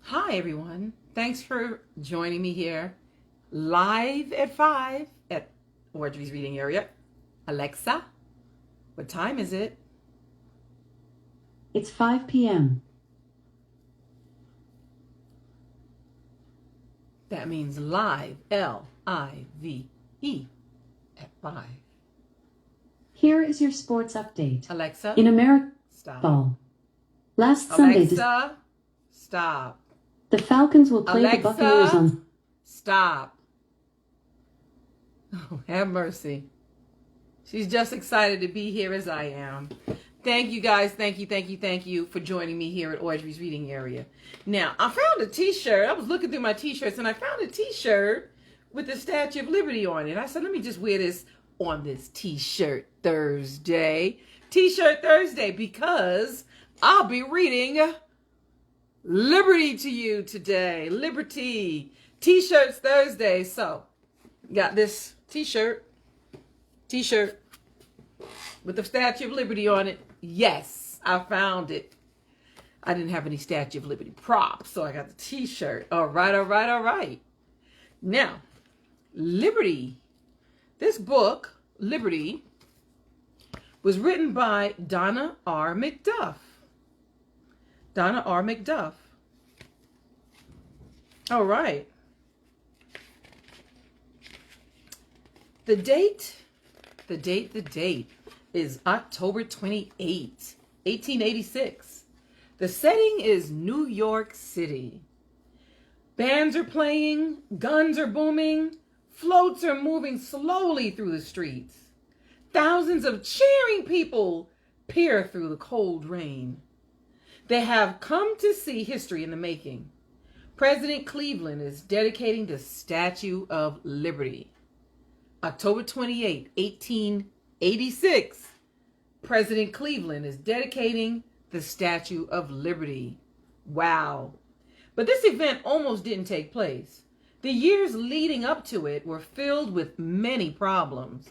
Hi, everyone. Thanks for joining me here live at 5 at Audrey's reading area. Alexa, what time is it? It's 5 p.m. That means live, L-I-V-E, at 5. Here is your sports update. Alexa, In America, stop. ball. Last Sunday, Alexa, stop. the Falcons will play Alexa, the Buccaneers on... Stop. Oh, have mercy. She's just excited to be here as I am. Thank you guys. Thank you for joining me here at Audrey's reading area. Now, I found a t-shirt. I was looking through my t-shirts and I found a t-shirt with the Statue of Liberty on it. I said, let me just wear this on this t-shirt Thursday. T-shirt Thursday, because I'll be reading Liberty to you today. Liberty. T-shirts Thursday. So, got this t-shirt with the Statue of Liberty on it. Yes, I found it. I didn't have any Statue of Liberty props, so I got the t-shirt. All right. Now, Liberty. This book, Liberty, was written by Donna R. McDuff. Donna R. McDuff. All right. The date is October 28, 1886. The setting is New York City. Bands are playing, guns are booming, floats are moving slowly through the streets. Thousands of cheering people peer through the cold rain. They have come to see history in the making. President Cleveland is dedicating the Statue of Liberty. October 28, 1886, President Cleveland is dedicating the Statue of Liberty. Wow. But this event almost didn't take place. The years leading up to it were filled with many problems.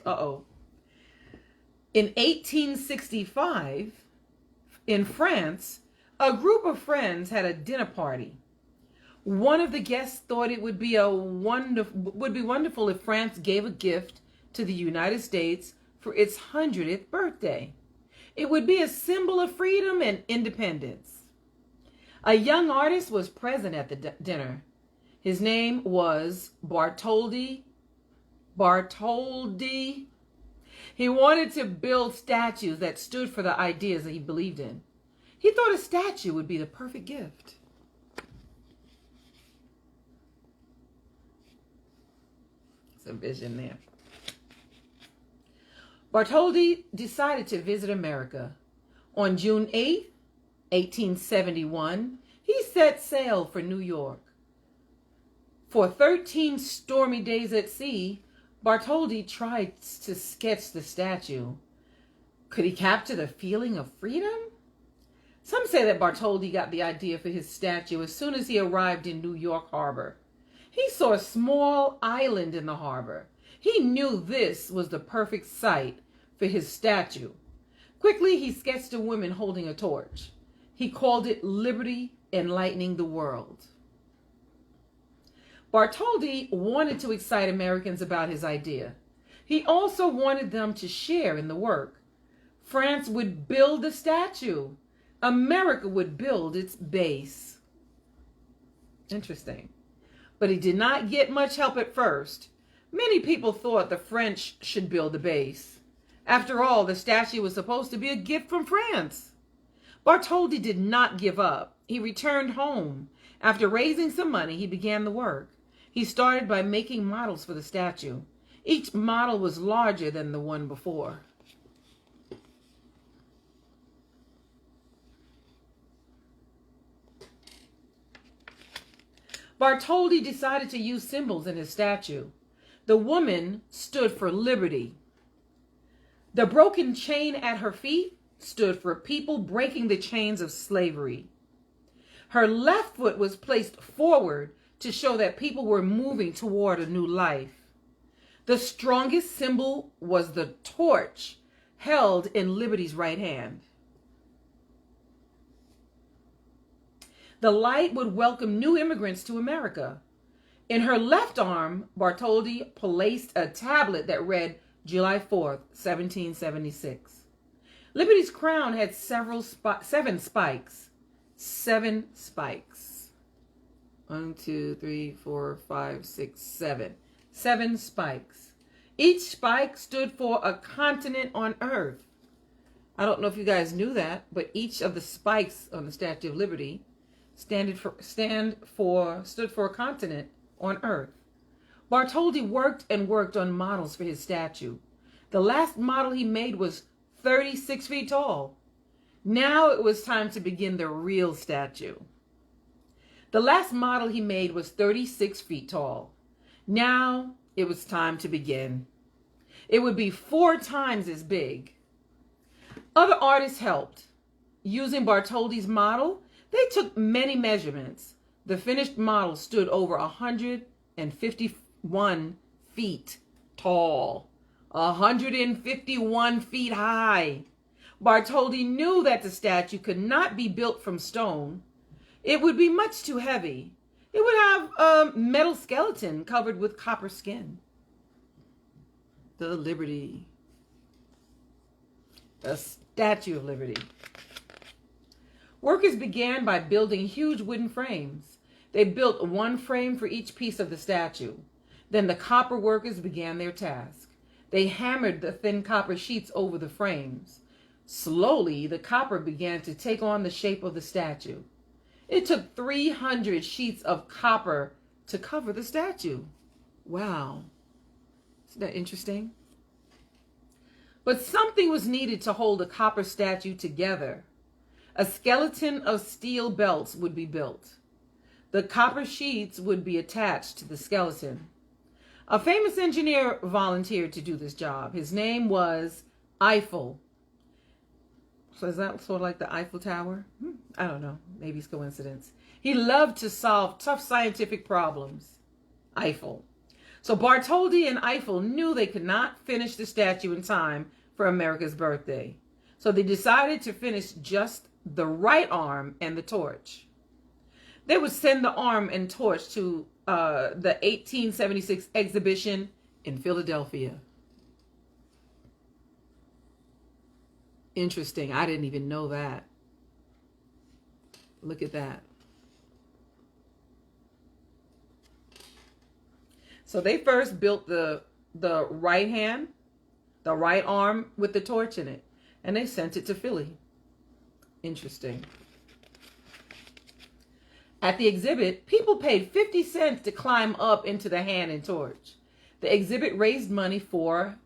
In 1865, in France, a group of friends had a dinner party. One of the guests thought it would be wonderful if France gave a gift to the United States for its 100th birthday. It would be a symbol of freedom and independence. A young artist was present at the dinner. His name was Bartholdi. He wanted to build statues that stood for the ideas that he believed in. He thought a statue would be the perfect gift. A vision there. Bartholdi decided to visit America. On June 8, 1871, he set sail for New York. For 13 stormy days at sea, Bartholdi tried to sketch the statue. Could he capture the feeling of freedom? Some say that Bartholdi got the idea for his statue as soon as he arrived in New York Harbor. He saw a small island in the harbor. He knew this was the perfect site for his statue. Quickly, he sketched a woman holding a torch. He called it Liberty Enlightening the World. Bartholdi wanted to excite Americans about his idea. He also wanted them to share in the work. France would build the statue. America would build its base. Interesting. But he did not get much help at first. Many people thought the French should build the base. After all, the statue was supposed to be a gift from France. Bartholdi did not give up. He returned home. After raising some money, he began the work. He started by making models for the statue. Each model was larger than the one before. Bartholdi decided to use symbols in his statue. The woman stood for liberty. The broken chain at her feet stood for people breaking the chains of slavery. Her left foot was placed forward to show that people were moving toward a new life. The strongest symbol was the torch held in Liberty's right hand. The light would welcome new immigrants to America. In her left arm, Bartholdi placed a tablet that read July 4th, 1776. Liberty's crown had seven spikes. 7 spikes. 1, 2, 3, 4, 5, 6, 7. 7 spikes. Each spike stood for a continent on Earth. I don't know if you guys knew that, but each of the spikes on the Statue of Liberty stood for a continent on Earth. Bartholdi worked and worked on models for his statue. The last model he made was 36 feet tall. Now it was time to begin the real statue. The last model he made was 36 feet tall. Now it was time to begin. It would be 4 times as big. Other artists helped. Using Bartholdi's model, they took many measurements. The finished model stood over 151 feet tall, 151 feet high. Bartholdi knew that the statue could not be built from stone. It would be much too heavy. It would have a metal skeleton covered with copper skin. The Liberty. The Statue of Liberty. Workers began by building huge wooden frames. They built one frame for each piece of the statue. Then the copper workers began their task. They hammered the thin copper sheets over the frames. Slowly, the copper began to take on the shape of the statue. It took 300 sheets of copper to cover the statue. Wow. Isn't that interesting? But something was needed to hold the copper statue together. A skeleton of steel belts would be built. The copper sheets would be attached to the skeleton. A famous engineer volunteered to do this job. His name was Eiffel. So is that sort of like the Eiffel Tower? I don't know. Maybe it's coincidence. He loved to solve tough scientific problems. Eiffel. So Bartholdi and Eiffel knew they could not finish the statue in time for America's birthday. So they decided to finish just the right arm and the torch. They would send the arm and torch to the 1876 exhibition in Philadelphia. Interesting. I didn't even know that. Look at that. So they first built the right hand, the right arm with the torch in it, and they sent it to Philly. Interesting. At the exhibit, people paid 50 cents to climb up into the hand and torch. The exhibit raised money for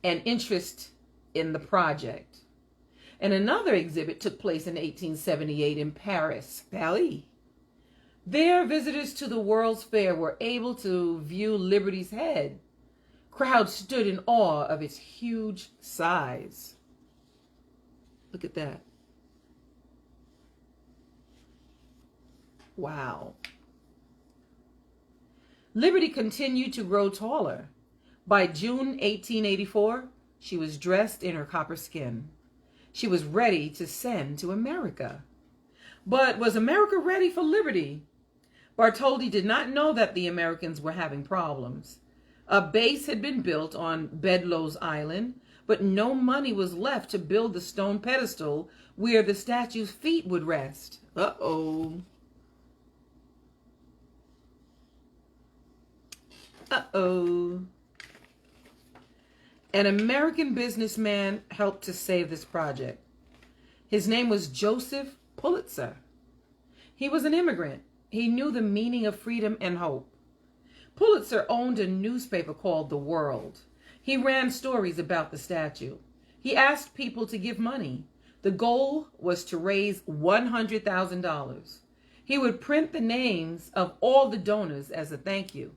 an interest in the project. And another exhibit took place in 1878 in Paris. There, visitors to the World's Fair were able to view Liberty's head. Crowds stood in awe of its huge size. Look at that. Wow. Liberty continued to grow taller. By June 1884, she was dressed in her copper skin. She was ready to send to America. But was America ready for Liberty? Bartholdi did not know that the Americans were having problems. A base had been built on Bedloe's Island, but no money was left to build the stone pedestal where the statue's feet would rest. Uh-oh. Uh-oh. An American businessman helped to save this project. His name was Joseph Pulitzer. He was an immigrant. He knew the meaning of freedom and hope. Pulitzer owned a newspaper called The World. He ran stories about the statue. He asked people to give money. The goal was to raise $100,000. He would print the names of all the donors as a thank you.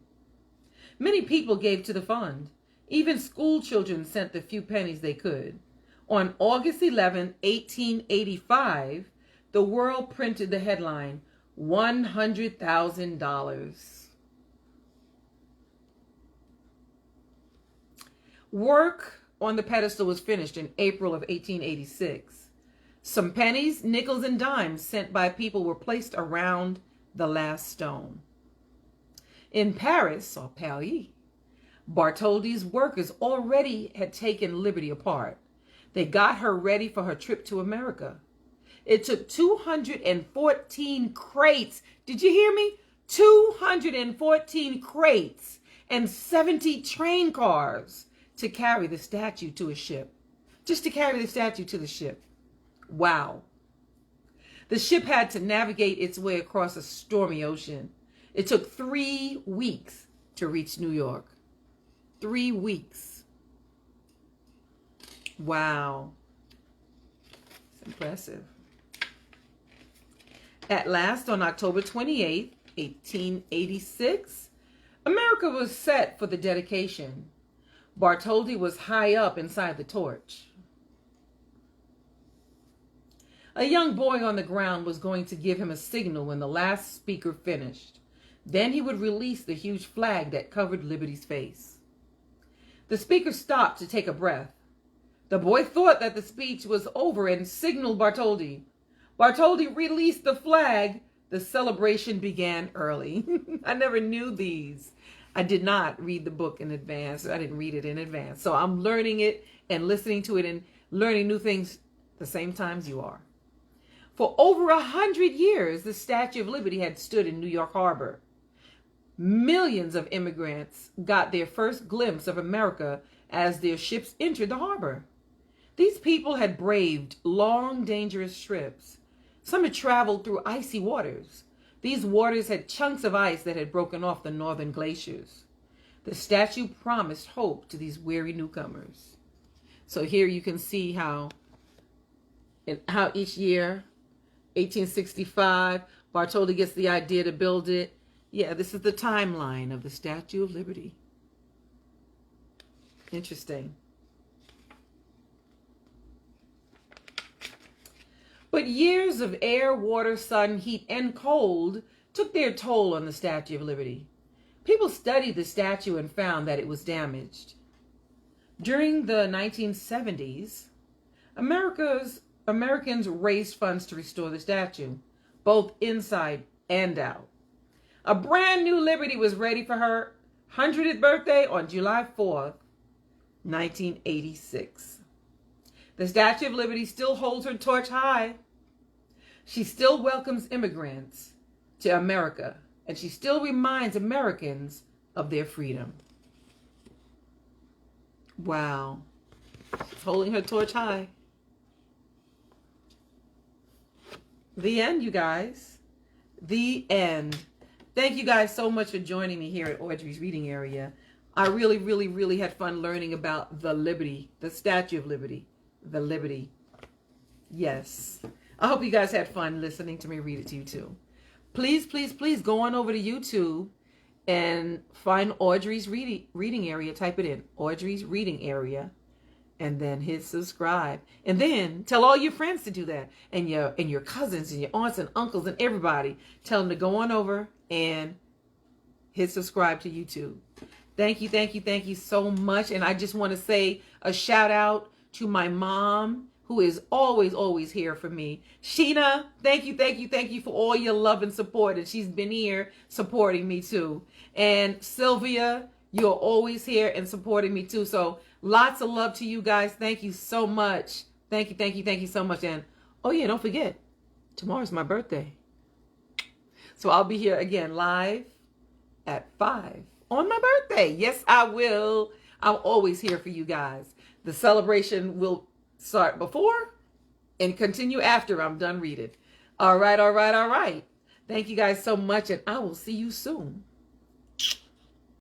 Many people gave to the fund. Even school children sent the few pennies they could. On August 11, 1885, The World printed the headline, $100,000. Work on the pedestal was finished in April of 1886. Some pennies, nickels, and dimes sent by people were placed around the last stone. In Paris, or Paris, Bartholdi's workers already had taken Liberty apart. They got her ready for her trip to America. It took 214 crates. Did you hear me? 214 crates and 70 train cars to carry the statue to a ship. Just to carry the statue to the ship. Wow. The ship had to navigate its way across a stormy ocean. It took 3 weeks to reach New York. 3 weeks. Wow. It's impressive. At last, on October 28th, 1886, America was set for the dedication. Bartholdi was high up inside the torch. A young boy on the ground was going to give him a signal when the last speaker finished. Then he would release the huge flag that covered Liberty's face. The speaker stopped to take a breath. The boy thought that the speech was over and signaled Bartholdi. Bartholdi released the flag. The celebration began early. I never knew these. I did not read the book in advance. I didn't read it in advance. So I'm learning it and listening to it and learning new things the same times you are. For over 100 years, the Statue of Liberty had stood in New York Harbor. Millions of immigrants got their first glimpse of America as their ships entered the harbor. These people had braved long, dangerous trips. Some had traveled through icy waters. These waters had chunks of ice that had broken off the northern glaciers. The statue promised hope to these weary newcomers. So here you can see how each year, 1865, Bartholdi gets the idea to build it. Yeah, this is the timeline of the Statue of Liberty. Interesting. But years of air, water, sun, heat, and cold took their toll on the Statue of Liberty. People studied the statue and found that it was damaged. During the 1970s, Americans raised funds to restore the statue, both inside and out. A brand new Liberty was ready for her 100th birthday on July 4th, 1986. The Statue of Liberty still holds her torch high. She still welcomes immigrants to America, and she still reminds Americans of their freedom. Wow. She's holding her torch high. The end, you guys. The end. Thank you guys so much for joining me here at Audrey's Reading Area. I really, really, really had fun learning about the Liberty, the Statue of Liberty, the Liberty. Yes. I hope you guys had fun listening to me read it to you too. Please, please, please go on over to YouTube and find Audrey's Reading Area. Type it in, Audrey's Reading Area, and then hit subscribe. And then tell all your friends to do that, and your cousins and your aunts and uncles and everybody. Tell them to go on over and hit subscribe to YouTube. Thank you, thank you, thank you so much. And I just want to say a shout out to my mom, who is always, always here for me. Sheena, thank you, thank you, thank you for all your love and support. And she's been here supporting me too. And Sylvia, you're always here and supporting me too. So lots of love to you guys. Thank you so much. Thank you, thank you, thank you so much. And oh yeah, don't forget, tomorrow's my birthday. So I'll be here again live at 5 on my birthday. Yes, I will. I'm always here for you guys. The celebration will start before and continue after I'm done reading. All right, all right, all right. Thank you guys so much, and I will see you soon.